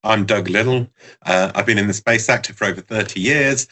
I'm Doug Liddle. I've been in the space sector for over 30 years.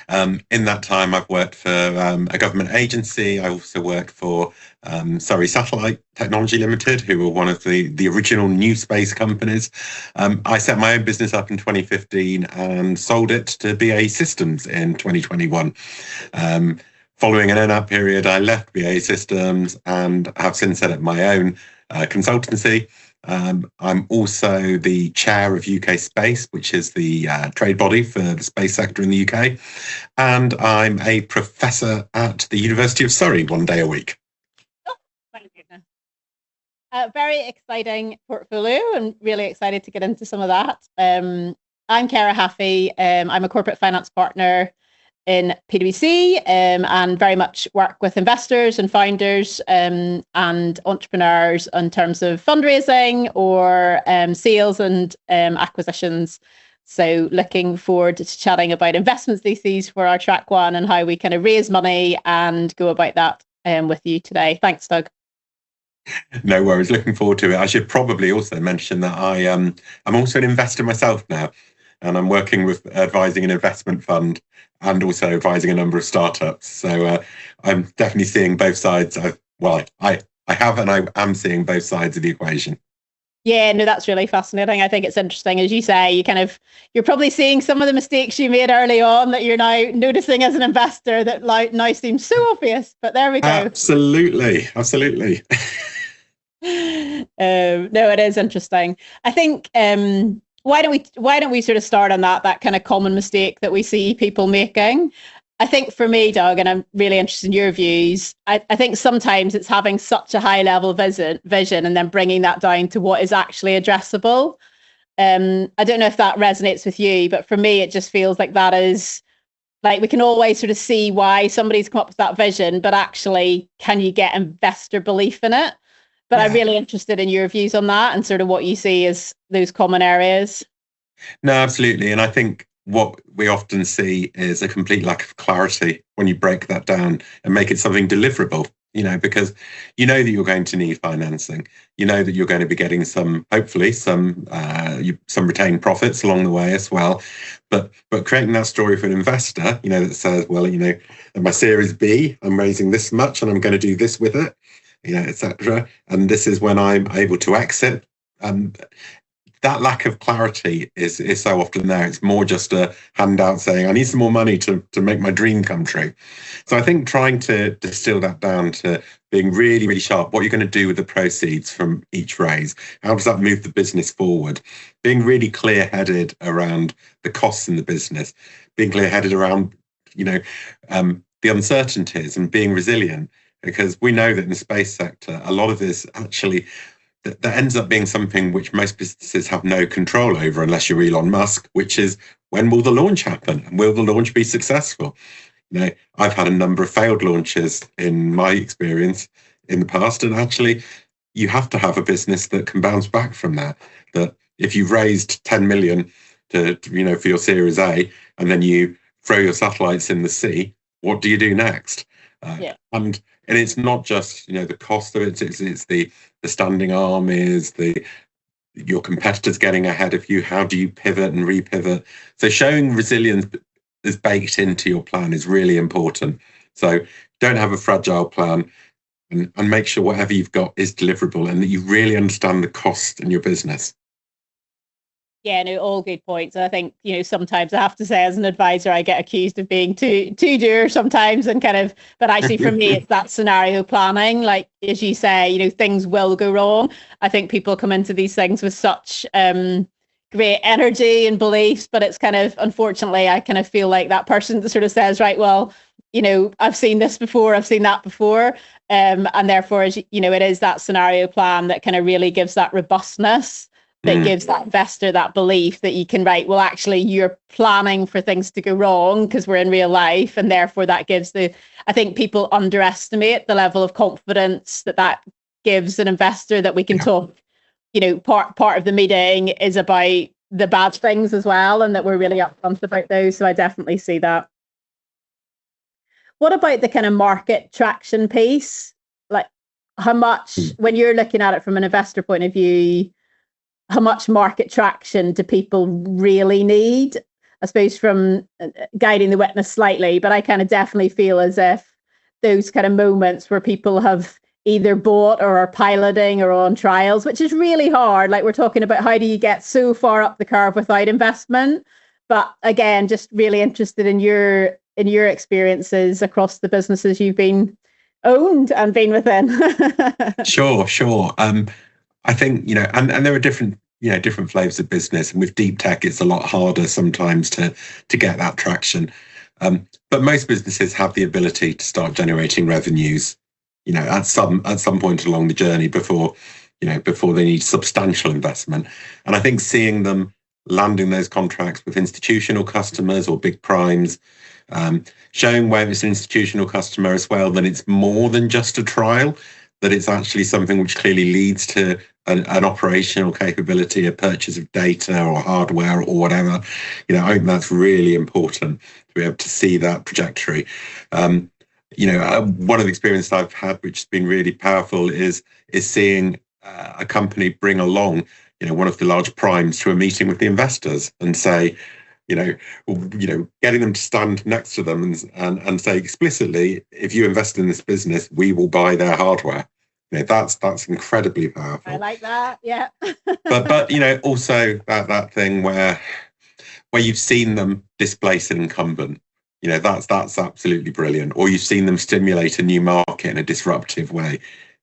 In that time, I've worked for a government agency. I also worked for Surrey Satellite Technology Limited, who were one of the original new space companies. I set my own business up in 2015 and sold it to BAE Systems in 2021. Following an earn-out period, I left BAE Systems and have since set up my own consultancy. I'm also the chair of UK Space, which is the trade body for the space sector in the UK. And I'm a professor at the University of Surrey 1 day a week. Oh, my goodness. Very exciting portfolio and really excited to get into some of that. I'm Cara Haffey. I'm a corporate finance partner in PwC and very much work with investors and founders and entrepreneurs in terms of fundraising or sales and acquisitions. So looking forward to chatting about investments theses for our track one and how we kind of raise money and go about that with you today. Thanks, Doug. No worries. Looking forward to it. I should probably also mention that I'm also an investor myself now. And I'm working with advising an investment fund and also advising a number of startups. So I'm definitely seeing both sides. I have and I am seeing both sides of the equation. Yeah, no, that's really fascinating. I think it's interesting, as you say, you're probably seeing some of the mistakes you made early on that you're now noticing as an investor that now seems so obvious. But there we go. Absolutely. No, it is interesting. I think. Why don't we sort of start on that kind of common mistake that we see people making? I think for me, Doug, and I'm really interested in your views, I think sometimes it's having such a high level vision and then bringing that down to what is actually addressable. I don't know if that resonates with you, but for me, it just feels like that is like we can always sort of see why somebody's come up with that vision, but actually, can you get investor belief in it? But I'm really interested in your views on that and sort of what you see as those common areas. No, absolutely. And I think what we often see is a complete lack of clarity when you break that down and make it something deliverable, because you know that you're going to need financing. You know that you're going to be getting hopefully some retained profits along the way as well. But creating that story for an investor, that says, well, at my Series B, I'm raising this much and I'm going to do this with it. Etc. And this is when I'm able to exit. That lack of clarity is so often there. It's more just a handout saying, I need some more money to make my dream come true. So I think trying to distill that down to being really, really sharp, what you're going to do with the proceeds from each raise, how does that move the business forward? Being really clear-headed around the costs in the business, being clear-headed around, the uncertainties and being resilient. Because we know that in the space sector, a lot of this actually, that ends up being something which most businesses have no control over unless you're Elon Musk, which is when will the launch happen? And will the launch be successful? I've had a number of failed launches in my experience in the past. And actually, you have to have a business that can bounce back from that. That if you've raised 10 million for your Series A, and then you throw your satellites in the sea, what do you do next? And it's not just the cost of it. It's the standing arm is your competitors getting ahead of you. How do you pivot and repivot? So showing resilience is baked into your plan is really important. So don't have a fragile plan and make sure whatever you've got is deliverable and that you really understand the cost in your business. Yeah, no, all good points. And I think, sometimes I have to say as an advisor, I get accused of being too dour sometimes but actually for me, it's that scenario planning. Like, as you say, things will go wrong. I think people come into these things with such great energy and beliefs, but it's unfortunately, I feel like that person that sort of says, right, well, I've seen this before, I've seen that before. And therefore, it is that scenario plan that kind of really gives that robustness. That gives that investor that belief that you can well, actually, you're planning for things to go wrong because we're in real life. And therefore, that gives I think people underestimate the level of confidence that gives an investor that we can talk, part of the meeting is about the bad things as well. And that we're really upfront about those. So I definitely see that. What about the kind of market traction piece? Like how much, when you're looking at it from an investor point of view, how much market traction do people really need? I suppose from guiding the witness slightly, but I kind of definitely feel as if those kind of moments where people have either bought or are piloting or on trials, which is really hard. Like we're talking about how do you get so far up the curve without investment? But again, just really interested in your experiences across the businesses you've been owned and been within. Sure. I think, and there are different flavors of business, and with deep tech, it's a lot harder sometimes to get that traction. But most businesses have the ability to start generating revenues, at some point along the journey before they need substantial investment. And I think seeing them landing those contracts with institutional customers or big primes, showing where it's an institutional customer as well, that it's more than just a trial, that it's actually something which clearly leads to an operational capability, a purchase of data or hardware or whatever. I think that's really important to be able to see that trajectory. One of the experiences I've had, which has been really powerful, is seeing a company bring along, one of the large primes to a meeting with the investors and say, getting them to stand next to them and say explicitly, if you invest in this business, we will buy their hardware. That's incredibly powerful. I like that. Yeah. but also that thing where you've seen them displace an incumbent. That's absolutely brilliant. Or you've seen them stimulate a new market in a disruptive way.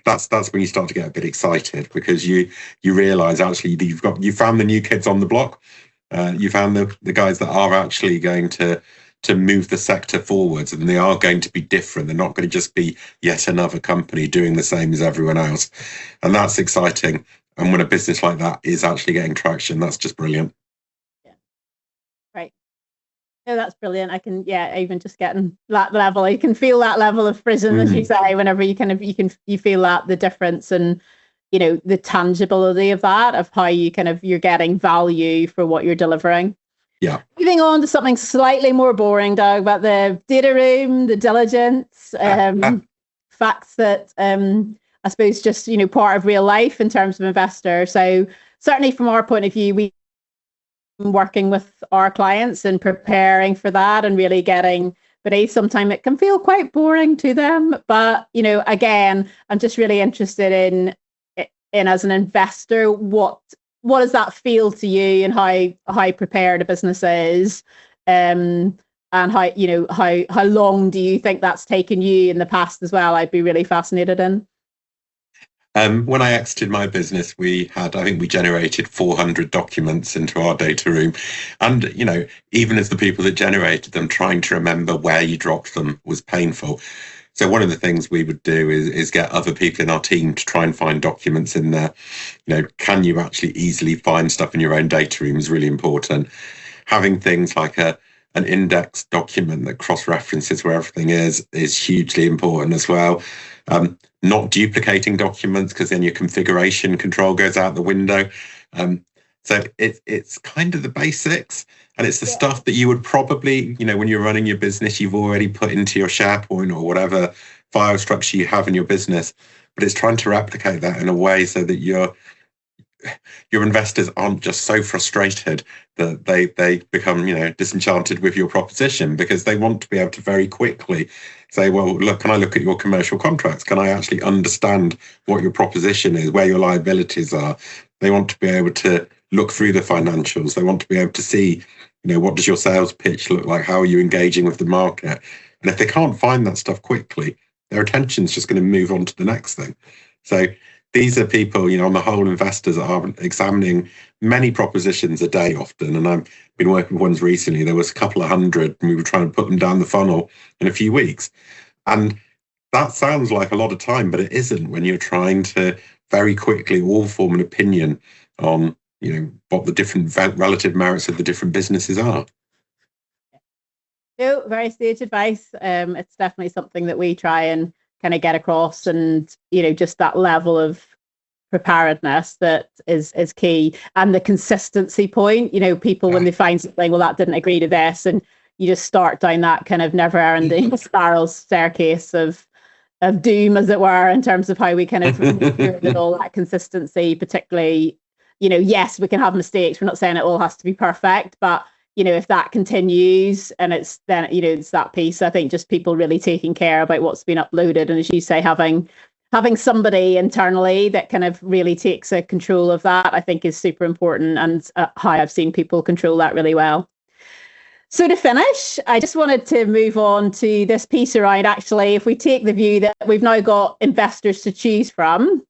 That's when you start to get a bit excited, because you realise actually you found the new kids on the block. You found the guys that are actually going to move the sector forwards, and they are going to be different. They're not going to just be yet another company doing the same as everyone else. And that's exciting. And when a business like that is actually getting traction, that's just brilliant. Yeah. Right. No, that's brilliant. I can, even just getting that level, you can feel that level of prism, as you say, whenever you feel that the difference and, the tangibility of that, of how you're getting value for what you're delivering. Yeah. Moving on to something slightly more boring, Doug, about the data room, the diligence, facts that I suppose just, part of real life in terms of investor. So certainly from our point of view, we working with our clients and preparing for that and really getting, but sometimes it can feel quite boring to them. But, again, I'm just really interested in as an investor, what does that feel to you, and how prepared a business is, and how long do you think that's taken you in the past as well? I'd be really fascinated in. When I exited my business, I think we generated 400 documents into our data room. And, even as the people that generated them, trying to remember where you dropped them was painful. So one of the things we would do is get other people in our team to try and find documents in there. Can you actually easily find stuff in your own data room is really important. Having things like an index document that cross-references where everything is hugely important as well. Not duplicating documents, because then your configuration control goes out the window. So it's kind of the basics, and it's the stuff that you would probably, when you're running your business, you've already put into your SharePoint or whatever file structure you have in your business. But it's trying to replicate that in a way so that your investors aren't just so frustrated that they become, disenchanted with your proposition, because they want to be able to very quickly say, well, look, can I look at your commercial contracts? Can I actually understand what your proposition is, where your liabilities are? They want to be able to look through the financials. They want to be able to see, what does your sales pitch look like? How are you engaging with the market? And if they can't find that stuff quickly, their attention's just going to move on to the next thing. So these are people, on the whole, investors are examining many propositions a day often. And I've been working with ones recently. There was a couple of hundred, and we were trying to put them down the funnel in a few weeks. And that sounds like a lot of time, but it isn't when you're trying to very quickly all form an opinion on, what the different relative merits of the different businesses are. No, very sage advice. It's definitely something that we try and kind of get across, and just that level of preparedness that is key, and the consistency point. People, when they find something, well, that didn't agree to this, and you just start down that kind of never-ending spiral staircase of doom, as it were, in terms of how we kind of ensure that all that consistency, particularly yes, we can have mistakes. We're not saying it all has to be perfect, but if that continues, and it's then, it's that piece. I think just people really taking care about what's been uploaded. And as you say, having somebody internally that kind of really takes a control of that, I think is super important. And how I've seen people control that really well. So to finish, I just wanted to move on to this piece around, actually, if we take the view that we've now got investors to choose from,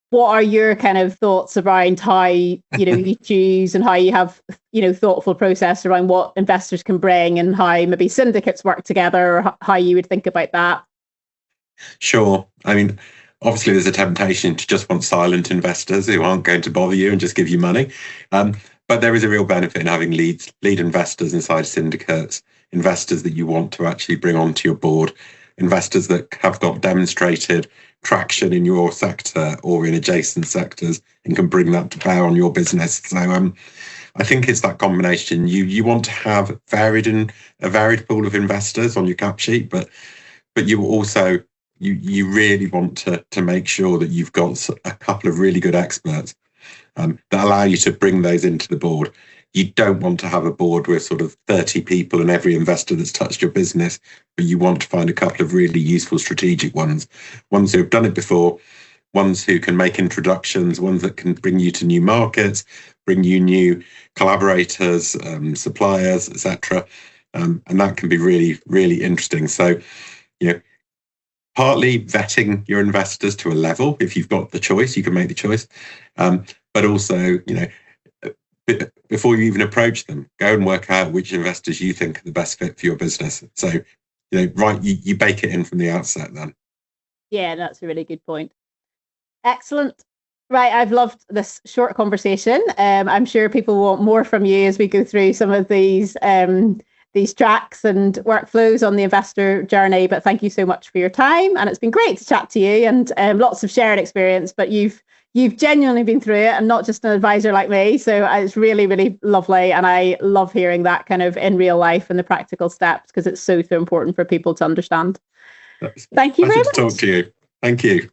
what are your kind of thoughts around how, you choose, and how you have, thoughtful process around what investors can bring, and how maybe syndicates work together, or how you would think about that? Sure. I mean, obviously there's a temptation to just want silent investors who aren't going to bother you and just give you money. But there is a real benefit in having lead investors inside syndicates, investors that you want to actually bring onto your board, investors that have got demonstrated traction in your sector or in adjacent sectors and can bring that to bear on your business. So I think it's that combination. You want to have a varied pool of investors on your cap sheet, but you also you really want to make sure that you've got a couple of really good experts that allow you to bring those into the board. You don't want to have a board with sort of 30 people and every investor that's touched your business, but you want to find a couple of really useful strategic ones who have done it before, ones who can make introductions, ones that can bring you to new markets, bring you new collaborators, suppliers, etc. And that can be really, really interesting. So, partly vetting your investors to a level. If you've got the choice, you can make the choice. But also, before you even approach them, go and work out which investors you think are the best fit for your business. So, you bake it in from the outset then. Yeah, that's a really good point. Excellent. Right, I've loved this short conversation. I'm sure people want more from you as we go through some of these tracks and workflows on the investor journey. But thank you so much for your time, and it's been great to chat to you, and lots of shared experience. But you've genuinely been through it, and not just an advisor like me. So it's really, really lovely. And I love hearing that kind of in real life and the practical steps, because it's so important for people to understand. Thank you very much. Pleasure to talk to you. Thank you.